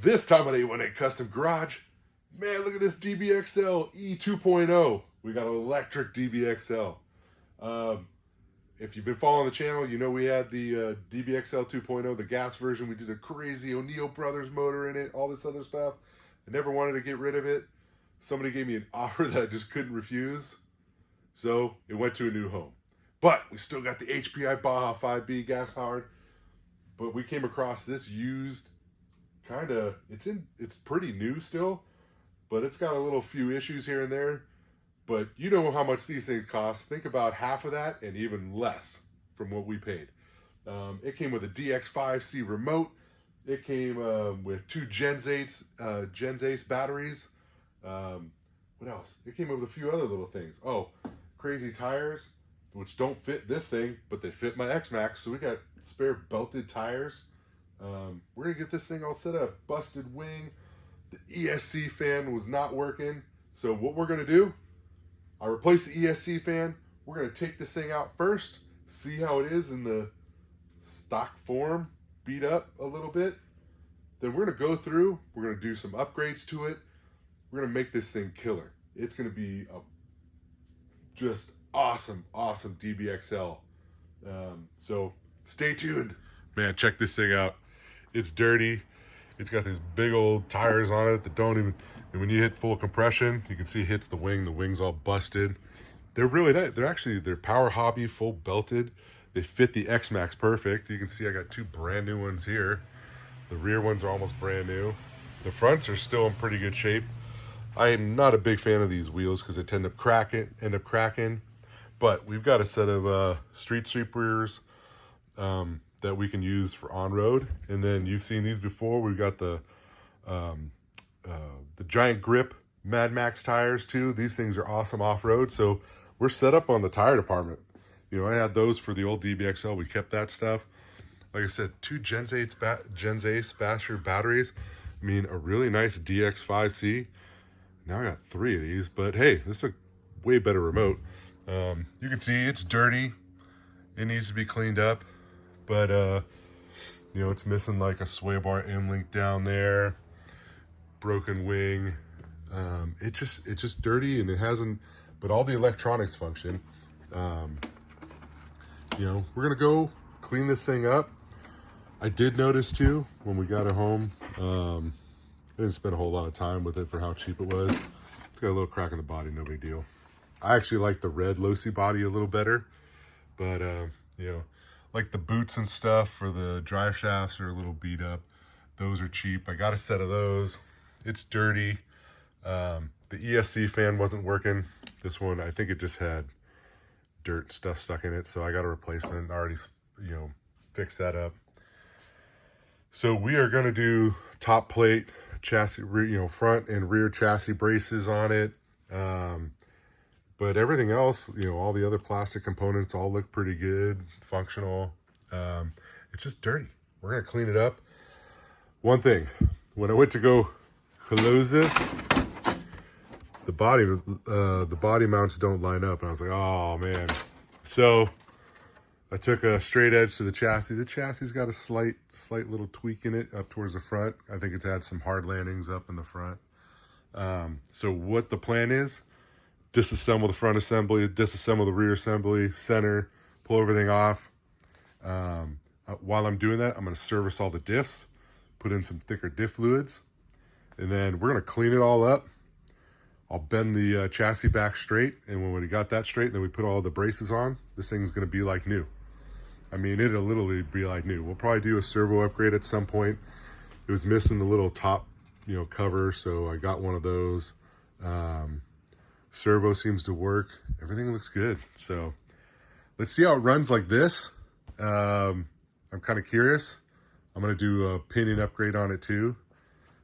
This time on A18 Custom Garage, man, look at this DBXL E 2.0. We got an electric DBXL. If you've been following the channel, you know we had the DBXL 2.0, the gas version. We did a crazy O'Neill Brothers motor in it, all this other stuff. I never wanted to get rid of it. Somebody gave me an offer that I just couldn't refuse. So it went to a new home. But we still got the HPI Baja 5B gas powered. But we came across this used, it's pretty new still, but it's got a little few issues here and there. But you know how much these things cost. Think about half of that and even less from what we paid. It came with a DX5C remote. It came with two Gens Ace batteries. What else? It came with a few other little things. Oh, crazy tires, which don't fit this thing, but they fit my X-Max. So we got spare belted tires. We're gonna get this thing all set up. Busted wing. The ESC fan was not working. So what we're gonna do, I replaced the ESC fan. We're gonna take this thing out first, see how it is in the stock form, beat up a little bit. Then we're gonna go through, we're gonna do some upgrades to it. We're gonna make this thing killer. It's gonna be a just awesome DBXL. So stay tuned. Man, check this thing out. It's dirty. It's got these big old tires on it that don't even, and when you hit full compression, you can see it hits the wing. The wing's all busted. They're really nice. They're Power Hobby full belted. They fit the X-Max perfect. You can see I got two brand new ones here. The rear ones are almost brand new. The fronts are still in pretty good shape. I am not a big fan of these wheels because they end up cracking. But we've got a set of street sweepers that we can use for on-road. And then you've seen these before. We've got the giant grip Mad Max tires too. These things are awesome off-road. So we're set up on the tire department. You know, I had those for the old DBXL. We kept that stuff. Like I said, two Gens Ace batteries. I mean, a really nice DX5C. Now I got 3 of these, but hey, this is a way better remote. You can see it's dirty. It needs to be cleaned up, but you know, it's missing like a sway bar end link down there, broken wing. It's just dirty, and it hasn't, but all the electronics function. You know, we're gonna go clean this thing up. I did notice too, when we got it home, I didn't spend a whole lot of time with it for how cheap it was. It's got a little crack in the body, no big deal. I actually like the red Losi body a little better, but you know, like the boots and stuff for the drive shafts are a little beat up. Those are cheap. I got a set of those. It's dirty. The ESC fan wasn't working. This one, I think it just had dirt and stuff stuck in it, so I got a replacement. I already, you know, fixed that up. So we are going to do top plate chassis, you know, front and rear chassis braces on it. But everything else, you know, all the other plastic components all look pretty good, functional. It's just dirty. We're going to clean it up. One thing, when I went to go close this, the body mounts don't line up. And I was like, oh man. So I took a straight edge to the chassis. The chassis got a slight little tweak in it up towards the front. I think it's had some hard landings up in the front. So what the plan is, disassemble the front assembly, disassemble the rear assembly, center, pull everything off. While I'm doing that, I'm going to service all the diffs, put in some thicker diff fluids, and then we're going to clean it all up. I'll bend the chassis back straight, and when we got that straight, then we put all the braces on, this thing's going to be like new. I mean, it'll literally be like new. We'll probably do a servo upgrade at some point. It was missing the little top, you know, cover, so I got one of those. Servo seems to work. Everything looks good. So let's see how it runs like this. I'm kind of curious. I'm going to do a pinion upgrade on it too.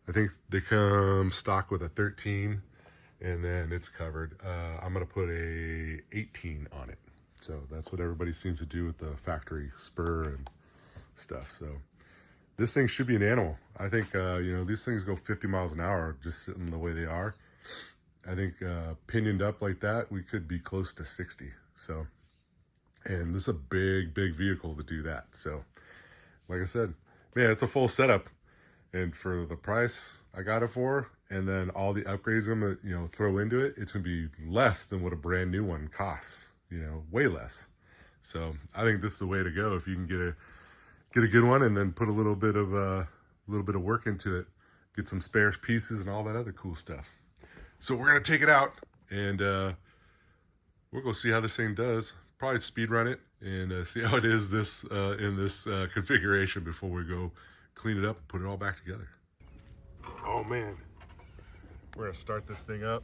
I think they come stock with a 13, and then it's covered. I'm going to put a 18 on it. So that's what everybody seems to do with the factory spur and stuff. So this thing should be an animal. I think, you know, these things go 50 miles an hour just sitting the way they are. I think pinioned up like that, we could be close to 60. So, and this is a big vehicle to do that. So like I said, man, it's a full setup. And for the price I got it for, and then all the upgrades I'm gonna, you know, throw into it, it's gonna be less than what a brand new one costs, you know, way less. So I think this is the way to go. If you can get a good one and then put a little bit of work into it, get some spare pieces and all that other cool stuff. So we're gonna take it out and we'll go see how this thing does. Probably speed run it and see how it is in this configuration before we go clean it up and put it all back together. Oh man, we're gonna start this thing up.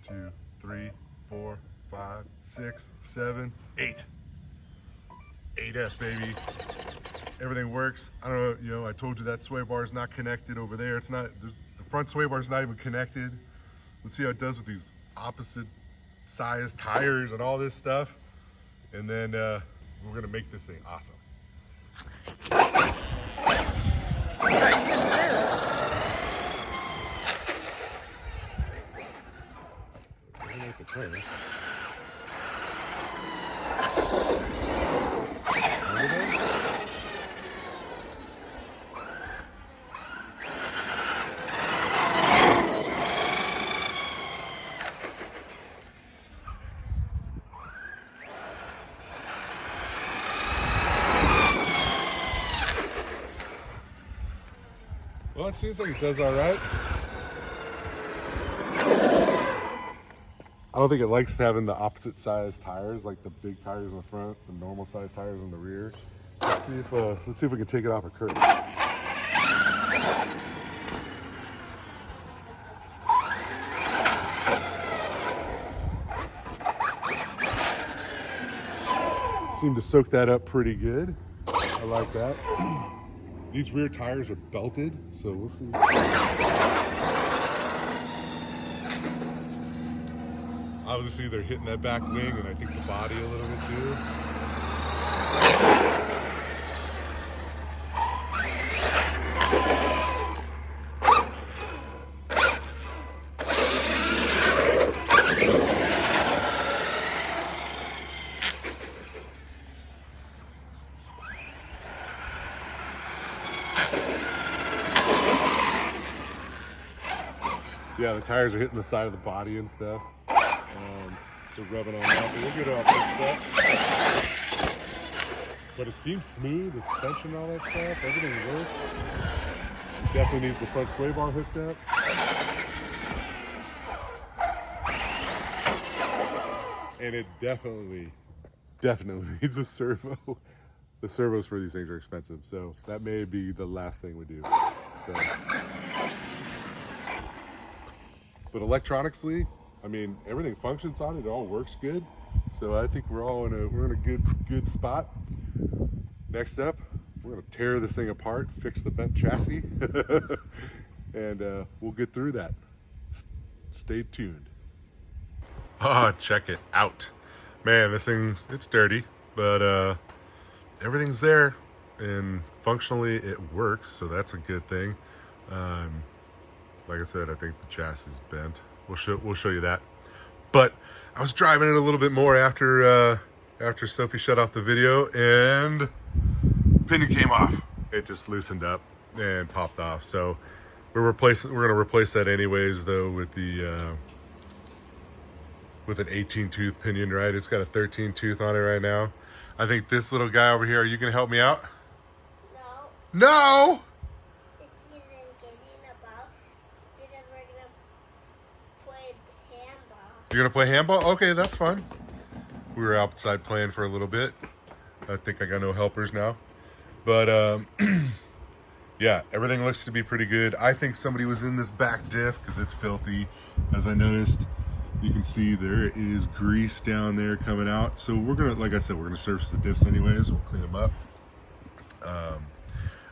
2, 3, 4, 5, 6, 7, 8. 8S, baby. Everything works. I don't know, you know, I told you that sway bar is not connected over there. It's not, the front sway bar is not even connected. Let's see how it does with these opposite size tires and all this stuff. And then we're gonna make this thing awesome. I like the tire. Well, it seems like it does all right. I don't think it likes having the opposite size tires, like the big tires in the front, the normal size tires in the rear. Let's see if we can take it off a curb. Seem to soak that up pretty good. I like that. These rear tires are belted, so we'll see. Obviously, they're hitting that back wing and I think the body a little bit too. Yeah, the tires are hitting the side of the body and stuff. So rubbing on that, but we'll get it all fixed up. But it seems smooth, the suspension and all that stuff, everything works. It definitely needs the front sway bar hooked up. And it definitely needs a servo. The servos for these things are expensive, so that may be the last thing we do. So. But electronically, I mean, everything functions on it. It all works good. So I think we're in a good spot. Next up, we're gonna tear this thing apart, fix the bent chassis, and we'll get through that. Stay tuned. Oh, check it out. Man, this thing's, it's dirty, but everything's there and functionally it works. So that's a good thing. Like I said, I think the chassis is bent. We'll show you that. But I was driving it a little bit more after Sophie shut off the video and pinion came off. It just loosened up and popped off. So we're gonna replace that anyways though with the with an 18 tooth pinion, right? It's got a 13 tooth on it right now. I think this little guy over here, are you gonna help me out? No. No! You're gonna play handball? Okay, that's fun. We were outside playing for a little bit. I think I got no helpers now. But yeah, everything looks to be pretty good. I think somebody was in this back diff because it's filthy. As I noticed, you can see there is grease down there coming out. So we're gonna, like I said, we're gonna surface the diffs anyways. We'll clean them up. I'm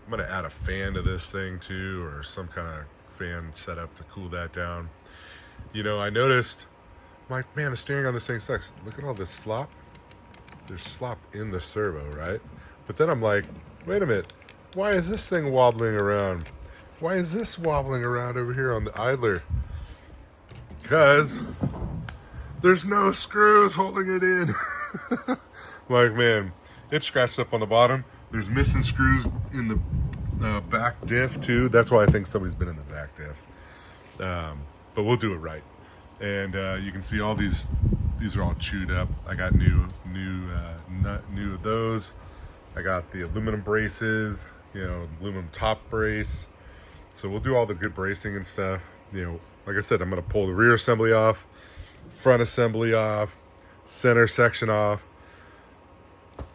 gonna add a fan to this thing too, or some kind of fan setup to cool that down. You know, I noticed, I'm like, man, the steering on this thing sucks. Look at all this slop. There's slop in the servo, right? But then I'm like, wait a minute. Why is this thing wobbling around? Why is this wobbling around over here on the idler? Because there's no screws holding it in. Like, man, it's scratched up on the bottom. There's missing screws in back diff too. That's why I think somebody's been in the back diff. But we'll do it right. And you can see all these are all chewed up. I got new of those. I got the aluminum braces, you know, aluminum top brace. So we'll do all the good bracing and stuff. You know, like I said, I'm gonna pull the rear assembly off, front assembly off, center section off.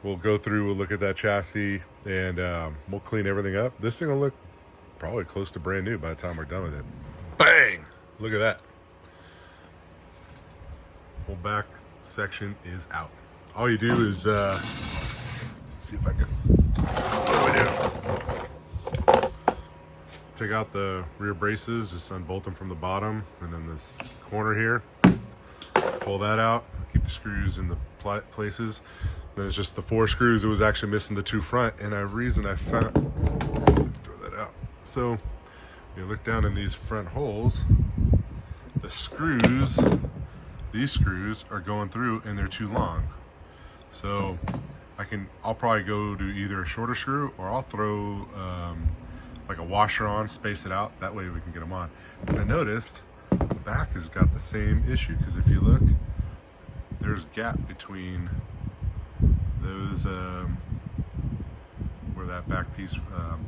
We'll go through, we'll look at that chassis, and we'll clean everything up. This thing will look probably close to brand new by the time we're done with it. Bang! Look at that. Whole back section is out. All you do is, see if I can, what do we do? Take out the rear braces, just unbolt them from the bottom, and then this corner here, pull that out, keep the screws in the places. Then it's just the 4 screws. It was actually missing the 2 front, and a reason I found, throw that out. So you look down in these front holes, the screws, these screws are going through and they're too long. So I'll probably go to either a shorter screw, or I'll throw like a washer on, space it out. That way we can get them on. Because I noticed the back has got the same issue. Because if you look, there's a gap between those, where that back piece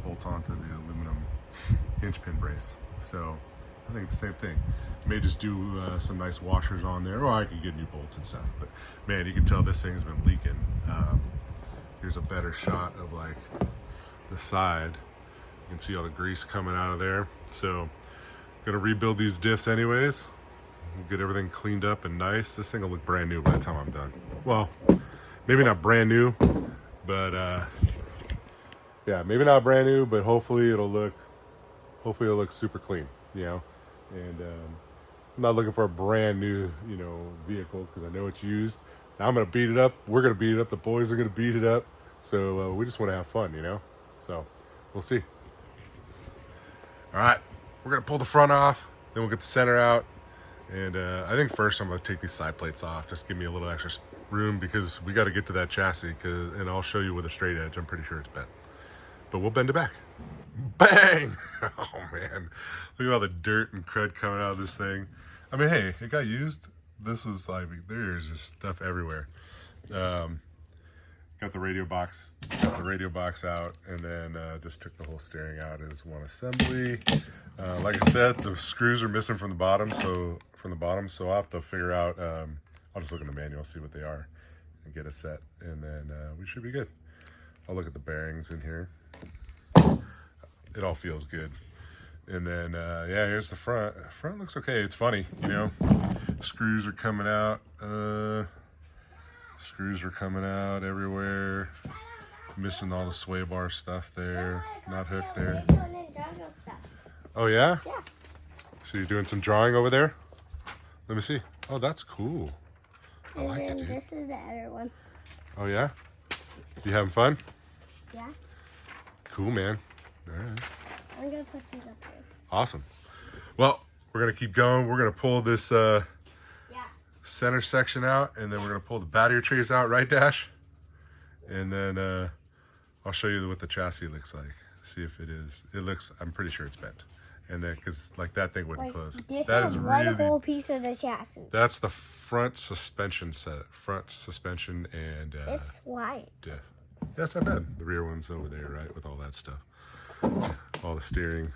bolts onto the aluminum hinge pin brace. So I think it's the same thing. May just do some nice washers on there, or I could get new bolts and stuff. But man, you can tell this thing's been leaking. Here's a better shot of like the side. You can see all the grease coming out of there. So gonna rebuild these diffs anyways. We'll get everything cleaned up and nice. This thing will look brand new by the time I'm done. Well, maybe not brand new, but yeah, maybe not brand new, but hopefully it'll look super clean, you know. And I'm not looking for a brand new, you know, vehicle, because I know it's used. Now I'm gonna beat it up. We're gonna beat it up. The boys are gonna beat it up. So we just want to have fun, you know. So we'll see. All right, we're gonna pull the front off, then we'll get the center out, and I think first I'm gonna take these side plates off. Just give me a little extra room, because we got to get to that chassis. And I'll show you with a straight edge. I'm pretty sure it's bent, but we'll bend it back. Bang! Oh man, look at all the dirt and crud coming out of this thing. I mean, hey, it got used. This is like, there's just stuff everywhere. Got the radio box out, and then just took the whole steering out as one assembly. Like I said, the screws are missing from the bottom, so I'll have to figure out. I'll just look in the manual, see what they are, and get a set, and then we should be good. I'll look at the bearings in here. It all feels good. And then, yeah, here's the front. The front looks okay. It's funny, you know. Screws are coming out. Screws are coming out everywhere. Missing all the sway bar stuff there. Not hooked there. Oh, yeah? Yeah. So you're doing some drawing over there? Let me see. Oh, that's cool. I like it, dude. This is the other one. Oh, yeah? You having fun? Yeah. Cool, man. All right. I'm going to put these up there. Awesome. Well, we're going to keep going. We're going to pull this center section out, and then we're going to pull the battery trays out, right, Dash? And then I'll show you what the chassis looks like. See if it is. It looks, I'm pretty sure it's bent. And then, because like that thing wouldn't close. That is one whole piece of the chassis. That's the front suspension set. Front suspension and it's white. Diff. That's not bad. The rear one's over there, right, with all that stuff. All the steering.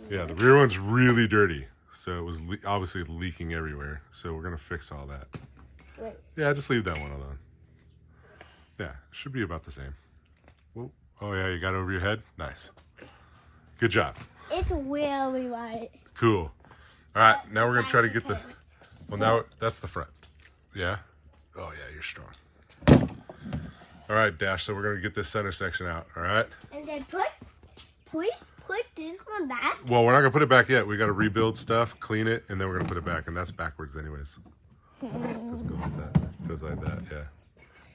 Yeah, the rear one's really dirty. So it was obviously leaking everywhere. So we're going to fix all that. Wait. Yeah, just leave that one alone. Yeah, should be about the same. Whoa. Oh, yeah, you got it over your head? Nice. Good job. It's really white. Cool. All right, now we're going to try to get the... Well, now that's the front. Yeah? Oh, yeah, you're strong. All right, Dash, so we're going to get this center section out, all right? And then put this one back? Well, we're not going to put it back yet. We got to rebuild stuff, clean it, and then we're going to put it back, and that's backwards anyways. Just go like that. Goes like that, yeah.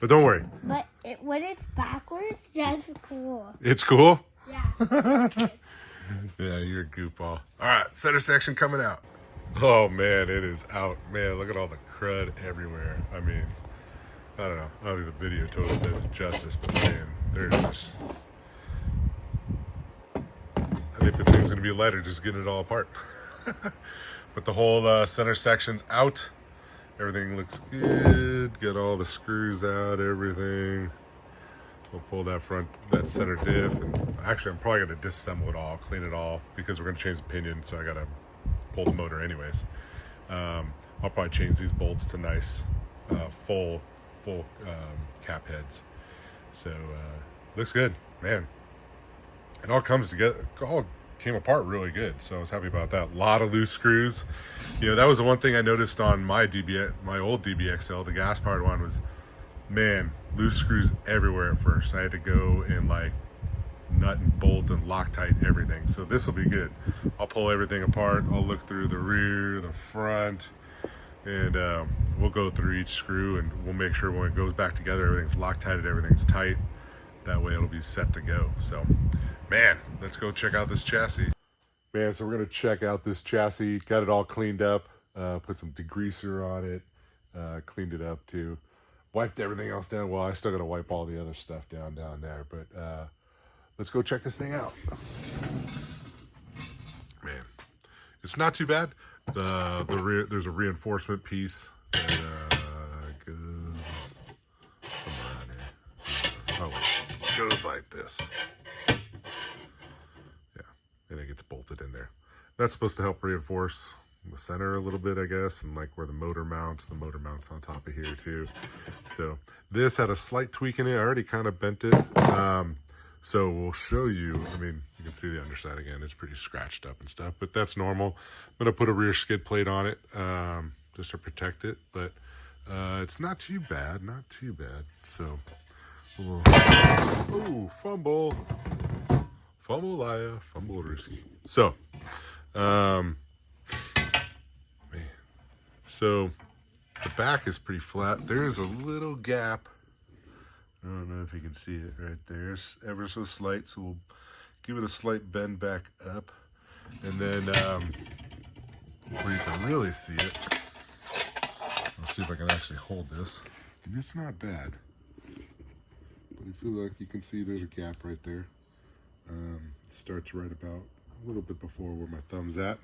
But don't worry. But when it's backwards, that's cool. It's cool? Yeah. Yeah, you're a goofball. All right, center section coming out. Oh, man, it is out. Man, look at all the crud everywhere. I mean, I don't know. I don't think the video totally does it justice, but man, there's just if this thing's gonna be light or just getting it all apart. But the whole center section's out. Everything looks good. Got all the screws out, everything. We'll pull that center diff, and actually I'm probably gonna disassemble it all, clean it all, because we're gonna change the pinion, so I gotta pull the motor anyways. I'll probably change these bolts to nice full cap heads. So looks good, man. It all comes together, all came apart really good, so I was happy about that. A lot of loose screws. You know, that was the one thing I noticed on my old DBXL, the gas powered one, was, man, loose screws everywhere at first. I had to go and like nut and bolt and Loctite everything. So this will be good. I'll pull everything apart. I'll look through the rear, the front, and we'll go through each screw, and we'll make sure when it goes back together, everything's Loctited, everything's tight. That way it'll be set to go. So, man, let's go check out this chassis. Man, so we're gonna check out this chassis. Got it all cleaned up. Put some degreaser on it. Cleaned it up too. Wiped everything else down. Well, I still gotta wipe all the other stuff down there. But let's go check this thing out. Man, it's not too bad. There's a reinforcement piece that goes somewhere around here. Oh wait. Goes like this. Yeah, and it gets bolted in there. That's supposed to help reinforce the center a little bit, I guess, and like where the motor mounts on top of here too. So this had a slight tweak in it. I already kind of bent it. So we'll show you. I mean, you can see the underside again. It's pretty scratched up and stuff, but that's normal. I'm gonna put a rear skid plate on it just to protect it, but it's not too bad, So oh, fumble liar, fumble risky. So, man, so the back is pretty flat. There is a little gap. I don't know if you can see it right there. It's ever so slight, so we'll give it a slight bend back up, and then where you can really see it. Let's see if I can actually hold this. And it's not bad. But I feel like you can see there's a gap right there. It starts right about a little bit before where my thumb's at.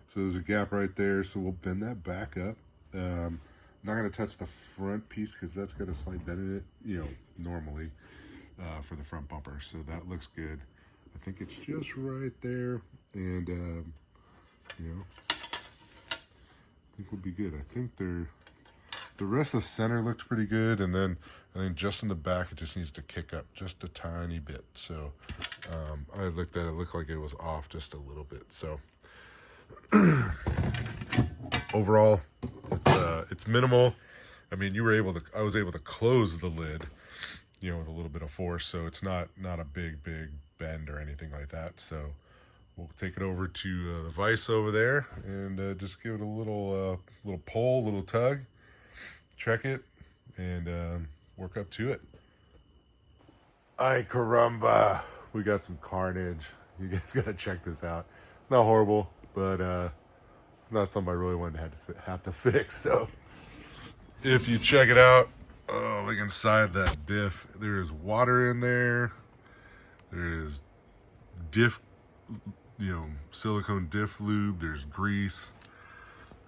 So there's a gap right there, so we'll bend that back up. I'm not going to touch the front piece because that's got a slight bend in it, you know, normally for the front bumper. So that looks good. I think it's just right there, and you know, I think we'll be good. I think the rest of the center looked pretty good, and then I think just in the back it just needs to kick up just a tiny bit. So I looked at it, looked like it was off just a little bit. So overall, it's minimal. I mean, I was able to close the lid, you know, with a little bit of force, so it's not a big bend or anything like that. So we'll take it over to the vise over there and just give it a little pull, little tug, check it, and work up to it. Ay caramba, we got some carnage. You guys gotta check this out. It's not horrible, but it's not something I really wanted to have to fix. So if you check it out, oh, look inside that diff. There is water in there. There is diff, you know, silicone diff lube. There's grease.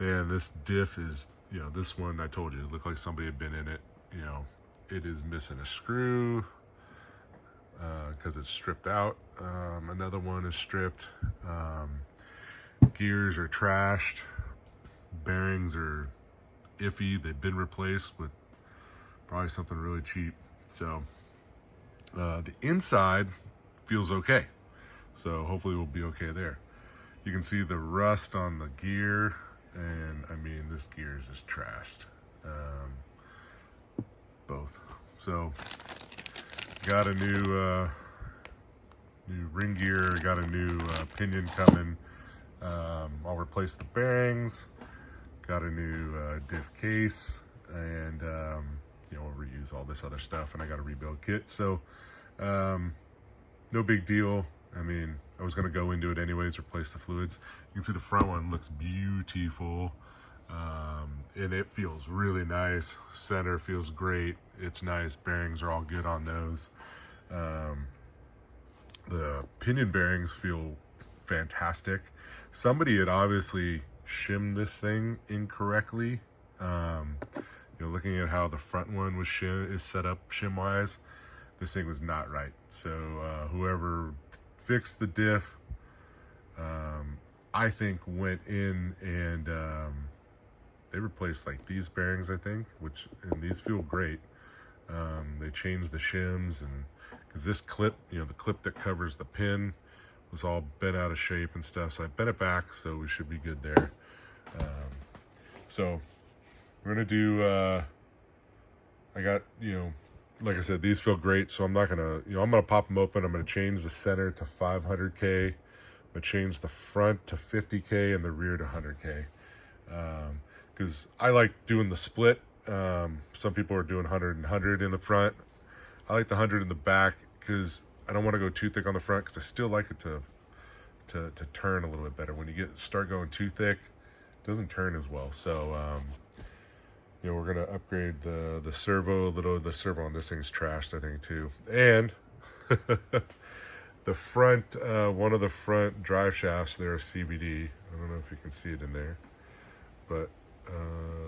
Man, this diff is, you know, this one I told you, it looked like somebody had been in it. You know, it is missing a screw because it's stripped out. Another one is stripped. Gears are trashed. Bearings are iffy. They've been replaced with probably something really cheap. So the inside feels okay. So hopefully we'll be okay there. You can see the rust on the gear, and I mean, this gear is just trashed. Both. So got a new ring gear, got a new pinion coming. I'll replace the bearings, got a new diff case, and you know, we'll reuse all this other stuff, and I got a rebuild kit. So no big deal. I mean, I was gonna go into it anyways, replace the fluids. You can see the front one looks beautiful, and it feels really nice. Center feels great. It's nice. Bearings are all good on those. The pinion bearings feel fantastic. Somebody had obviously shimmed this thing incorrectly. Looking at how the front one was is set up shim wise, this thing was not right. So whoever fixed the diff, I think went in and they replaced like these bearings, I think, and these feel great. They changed the shims, and because this clip, the clip that covers the pin was all bent out of shape and stuff, so I bent it back, so we should be good there. So we're gonna do I got, like I said, these feel great, so I'm not gonna, I'm gonna pop them open. I'm gonna change the center to 500K. I'm gonna change the front to 50K and the rear to 100K. Because I like doing the split. Some people are doing 100 and 100 in the front. I like the 100 in the back because I don't want to go too thick on the front, because I still like it to turn a little bit better. When you start going too thick, it doesn't turn as well. So we're gonna upgrade the servo. The servo on this thing's trashed, I think, too. And the front, one of the front drive shafts there is CVD. I don't know if you can see it in there, but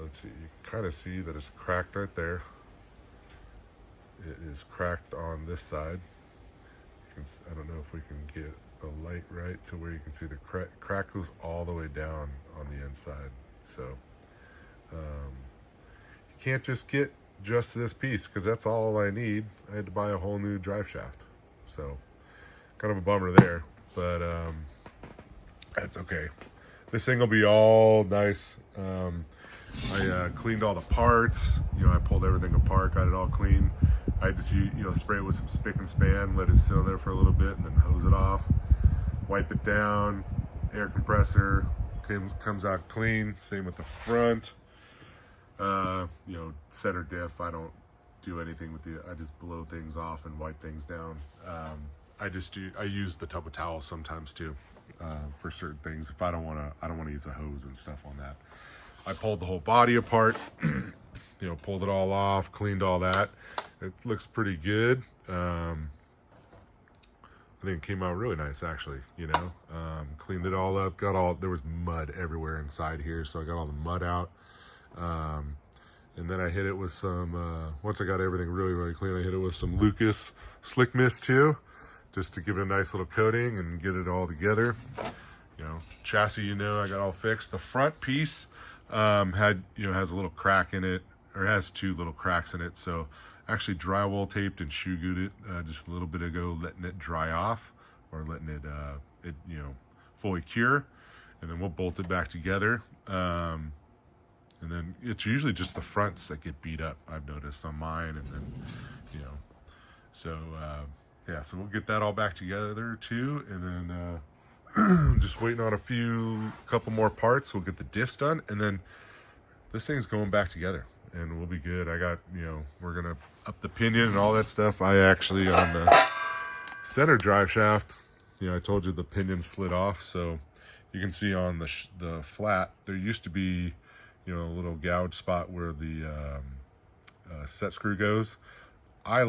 let's see. You can kind of see that it's cracked right there. It is cracked on this side. I don't know if we can get the light right to where you can see the crack goes all the way down on the inside. So you can't just get just this piece, because that's all I need. I had to buy a whole new drive shaft, so kind of a bummer there, but that's okay. This thing will be all nice. I cleaned all the parts. I pulled everything apart, got it all clean. I just spray it with some spick and span, let it sit on there for a little bit, and then hose it off, wipe it down. Air compressor comes out clean. Same with the front. Center diff, I don't do anything with I just blow things off and wipe things down. I use the tub of towels sometimes too, for certain things. If I don't want to use a hose and stuff on that. I pulled the whole body apart, pulled it all off, cleaned all that. It looks pretty good. I think it came out really nice, actually. Cleaned it all up. There was mud everywhere inside here, so I got all the mud out. And then I hit it with some, once I got everything really, really clean, I hit it with some Lucas Slick Mist too, just to give it a nice little coating and get it all together. Chassis, I got all fixed. The front piece has a little crack in it, or has two little cracks in it. So actually drywall taped and shoe glued it just a little bit ago, letting it dry off, or letting it fully cure, and then we'll bolt it back together. And then it's usually just the fronts that get beat up, I've noticed on mine. And then, so we'll get that all back together too. And then just waiting on a couple more parts. We'll get the diffs done. And then this thing's going back together and we'll be good. I got, we're going to up the pinion and all that stuff. I actually, on the center drive shaft, I told you the pinion slid off. So you can see on the flat, there used to be, a little gouge spot where the set screw goes. I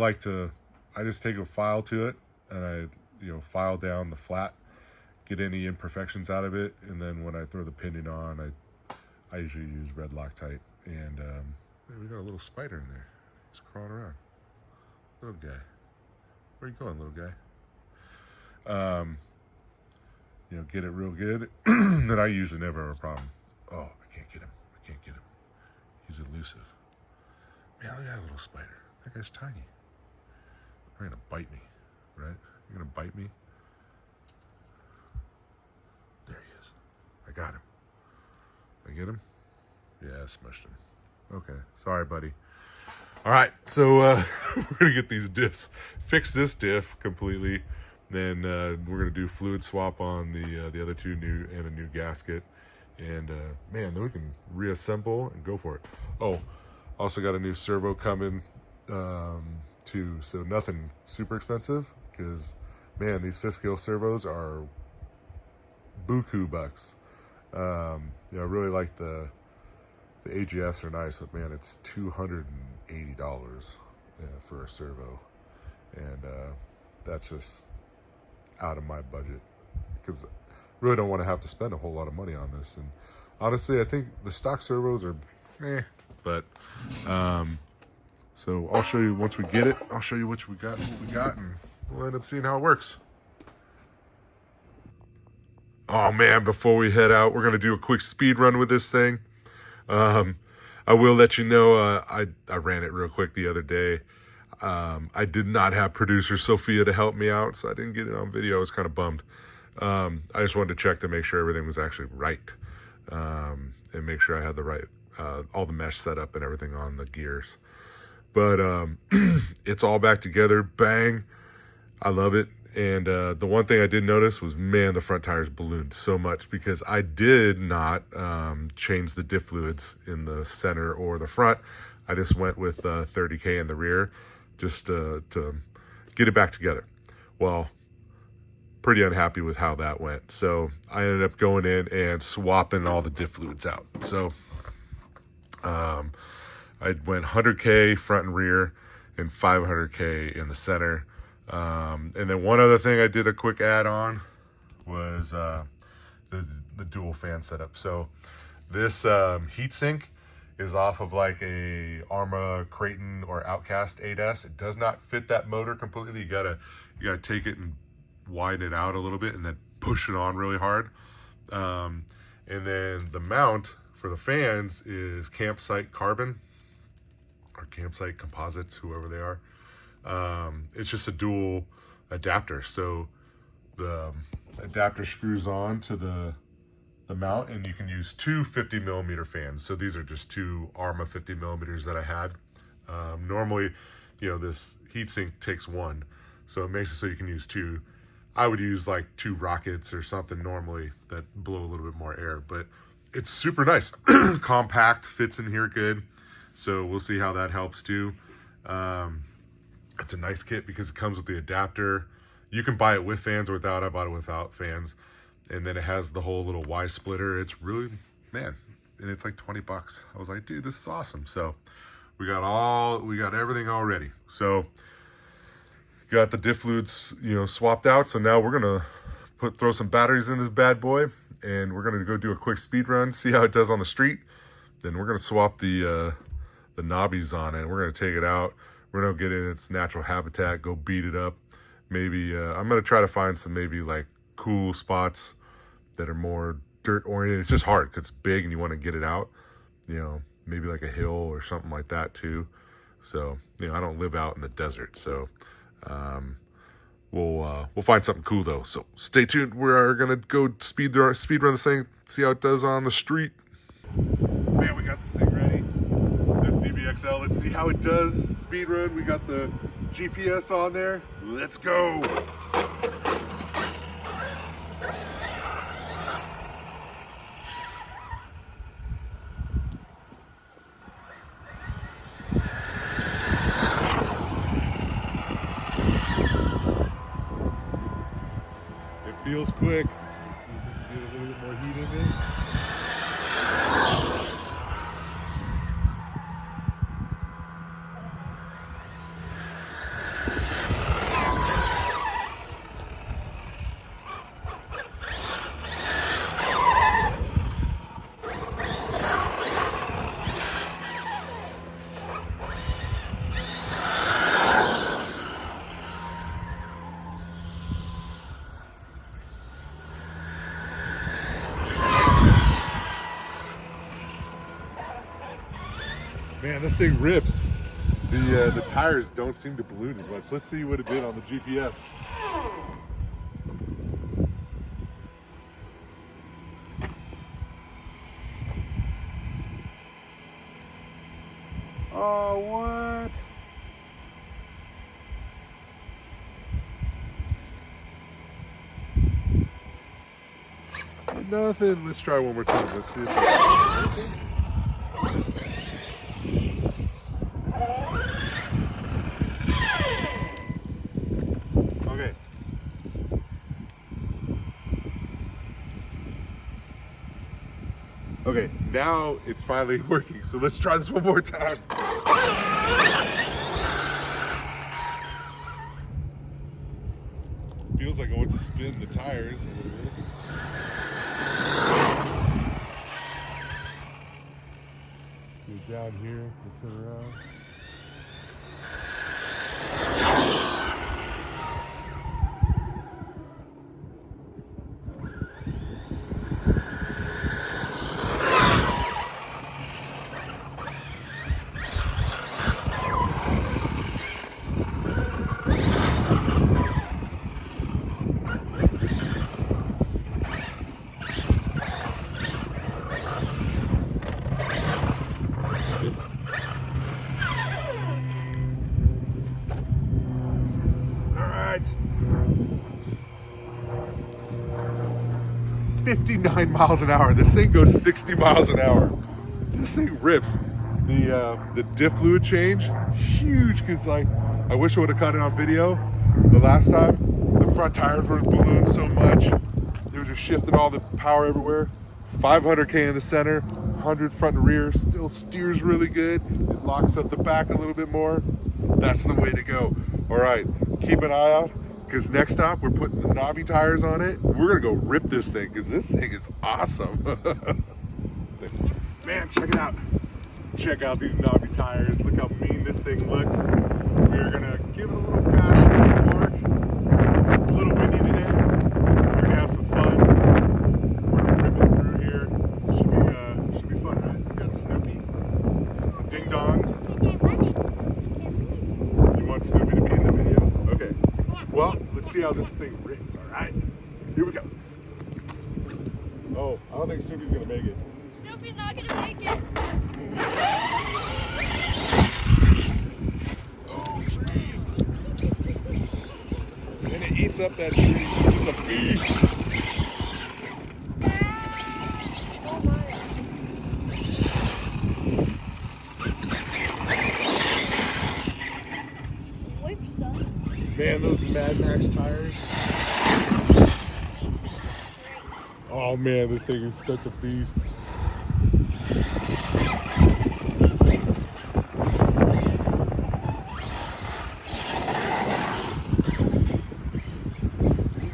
just take a file to it and I file down the flat, get any imperfections out of it, and then when I throw the pinion on, I usually use red Loctite. And we got a little spider in there. He's crawling around. Little guy. Where you going, little guy? Get it real good. Then I usually never have a problem. Oh, I can't get him. He's elusive. Man, look at that little spider. That guy's tiny. You're gonna bite me, right? You're gonna bite me? There he is. I got him. Did I get him? Yeah, I smushed him. Okay, sorry, buddy. All right, so we're gonna get these diffs, fix this diff completely. Then we're gonna do fluid swap on the other two and a new gasket. And man, then we can reassemble and go for it. Oh, also got a new servo coming too. So nothing super expensive, because man, these fifth scale servos are buku bucks. I really like the AGFs are nice, but man, it's $280 for a servo, and that's just out of my budget. because I really don't want to have to spend a whole lot of money on this. And honestly, I think the stock servos are but so I'll show you once we get it. I'll show you what we got, and we'll end up seeing how it works. Oh man, before we head out, we're gonna do a quick speed run with this thing. I will let you know, I ran it real quick the other day. I did not have producer Sophia to help me out, so I didn't get it on video. I was kind of bummed. I just wanted to check to make sure everything was actually right, and make sure I had the right, all the mesh set up and everything on the gears. But it's all back together, bang. I love it. And the one thing I did notice was, man, the front tires ballooned so much because I did not change the diff fluids in the center or the front. I just went with 30K in the rear just to get it back together. Well, pretty unhappy with how that went. So I ended up going in and swapping all the diff fluids out. So I went 100K front and rear and 500K in the center. And then one other thing I did a quick add on was the dual fan setup. So this heatsink is off of like a Arma Creighton or Outcast 8S. It does not fit that motor completely. You gotta take it and widen it out a little bit and then push it on really hard. And then the mount for the fans is Campsite Carbon or Campsite Composites, whoever they are. It's just a dual adapter, so the adapter screws on to the mount, and you can use two 50mm fans. So these are just two Arma 50mm that I had. Normally, you know, this heatsink takes one, so it makes it so you can use two. I would use like two rockets or something normally that blow a little bit more air, but it's super nice. Compact, fits in here good, so we'll see how that helps too. It's a nice kit because it comes with the adapter. You can buy it with fans or without. I bought it without fans. And then it has the whole little Y splitter. It's really, man, and it's like 20 bucks. I was like, dude, this is awesome. So we got everything all ready. So got the diff fluids, you know, swapped out. So now we're gonna throw some batteries in this bad boy, and we're gonna go do a quick speed run, see how it does on the street. Then we're gonna swap the knobbies on it. We're gonna take it out. We're gonna get in its natural habitat, go beat it up. Maybe I'm gonna try to find some maybe like cool spots that are more dirt oriented. It's just hard because it's big and you want to get it out. You know, maybe like a hill or something like that too. So, you know, I don't live out in the desert, so we'll find something cool though. So stay tuned. We're gonna go speed run this thing, see how it does on the street. Man, we got this thing ready. This DBXL. Let's see how it does. Speed run. We got the GPS on there. Let's go. It feels quick. Get a little bit more heat in it. Man, this thing rips. The tires don't seem to balloon as much. Let's see what it did on the GPS. Oh, what? Nothing. Let's try one more time. Let's see if it's okay. Okay, now it's finally working. So let's try this one more time. Feels like I want to spin the tires a little bit. down here, we'll turn around. All right. 59 miles an hour. This thing goes 60 miles an hour. This thing rips. The diff fluid change, huge, because like I wish I would have caught it on video the last time. The front tires were ballooned so much. They were just shifting all the power everywhere. 500K in the center, 100 front and rear, still steers really good. It locks up the back a little bit more. That's the way to go. All right, keep an eye out, because next stop we're putting the knobby tires on it. We're gonna go rip this thing, because this thing is awesome. Man, check it out. Check out these knobby tires. Look how mean this thing looks. We're gonna give it a little bash in the park. It's a little windy today. We're gonna have some fun. We're gonna rip it through here. Should be fun, right? We got Snoopy, ding dongs. You want Snoopy to be in the video? Okay. Well, let's see how this thing rips. All right. Here we go. Oh, I don't think Snoopy's gonna make it. Snoopy's not gonna make it. Oh, tree! And it eats up that tree. It's a beast. Man, those Mad Max tires. Oh man, this thing is such a beast.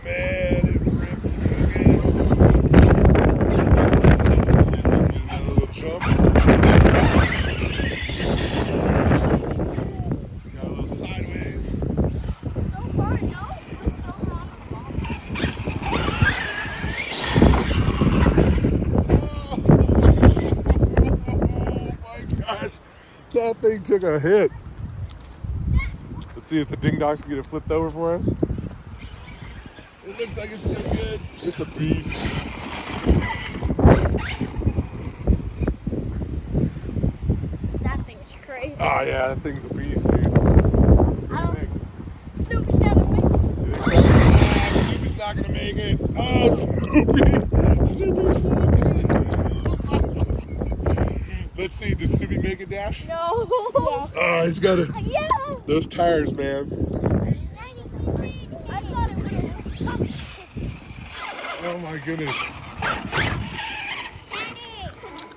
Man, it rips so good. Let's see if we can get a little jump. Got a little sideways. So far, no. That thing took a hit. Let's see if the ding dongs can get it flipped over for us. It looks like it's still good. It's a beast. That thing's crazy. Oh yeah, that thing's a beast, dude. What do you think? Snoopy's gonna make it. You think so? Snoopy's not gonna make it. Oh, Snoopy. Snoopy's fucking. Let's see, did Snoopy make it, Dash? No. Oh, he's got it. Yeah. Those tires, man. I thought it would. Oh my goodness.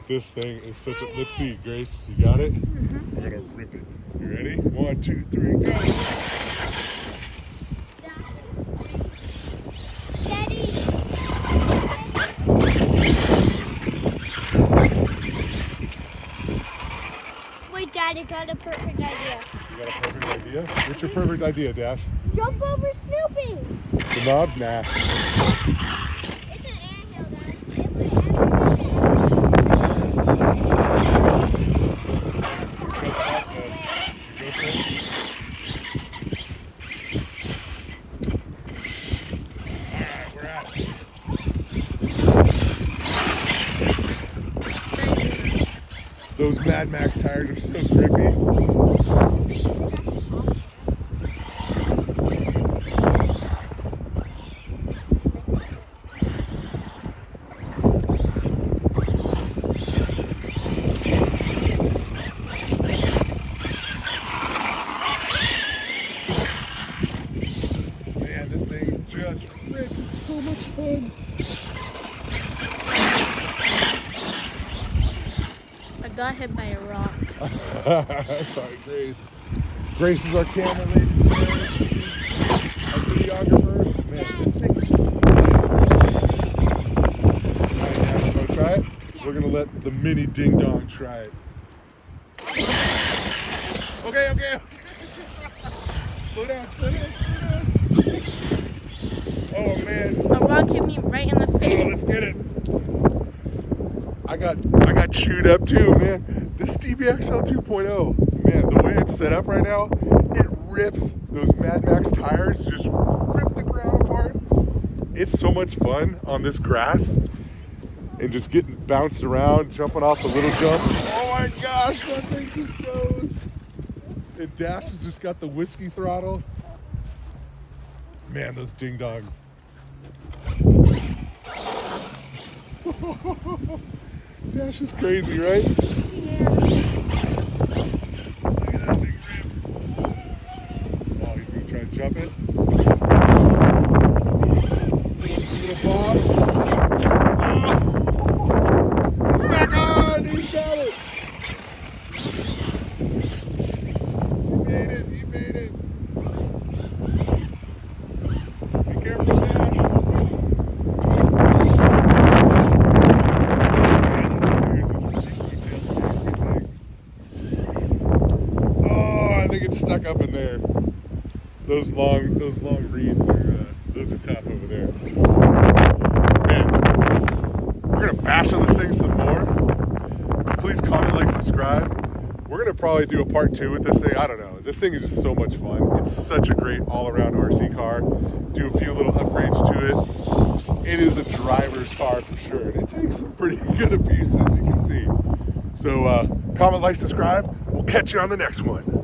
This thing is such a. Let's see, Grace, you got it? Mm-hmm. I'm gonna rip it. You ready? 1, 2, 3, go. Wait, Daddy got a perfect idea. You got a perfect idea? What's your perfect idea, Dash? Jump over Snoopy. The knobs? Nah. It's an anthill, Alright, we're at it. Those Mad Max tires are so grippy. Man, this thing just rips. It's so much fun. I got hit by a rock. Sorry, Grace. Grace is our camera lady today. Our videographer. Man, this thing is. Alright, Dash, you want to try it? Yeah. We're going to let the mini ding dong try it. Okay, okay. Slow down, slow down, slow down. Oh man. A rock hit me right in the Oh, face. let's get it. I got chewed up too, man. This DBXL 2.0, man, the way it's set up right now, it rips those Mad Max tires, just rip the ground apart. It's so much fun on this grass and just getting bounced around, jumping off the little jump. Oh my gosh, that thing just goes. And Dash has just got the whiskey throttle. Man, those ding dongs. Dash is crazy, right? Yeah. Look at that big rip. Oh, he's gonna try to jump it. Little bob. Oh. He's back on! He's got it! He made it, he made it. Be careful, Dash. I think it's stuck up in there. Those long reeds are those are tough over there. Man, we're gonna bash on this thing some more. But please comment, like, subscribe. We're gonna probably do a part 2 with this thing. I don't know. This thing is just so much fun. It's such a great all-around RC car. Do a few little upgrades to it. It is a driver's car for sure, and it takes some pretty good abuse, as you can see. So comment, like, subscribe. We'll catch you on the next one.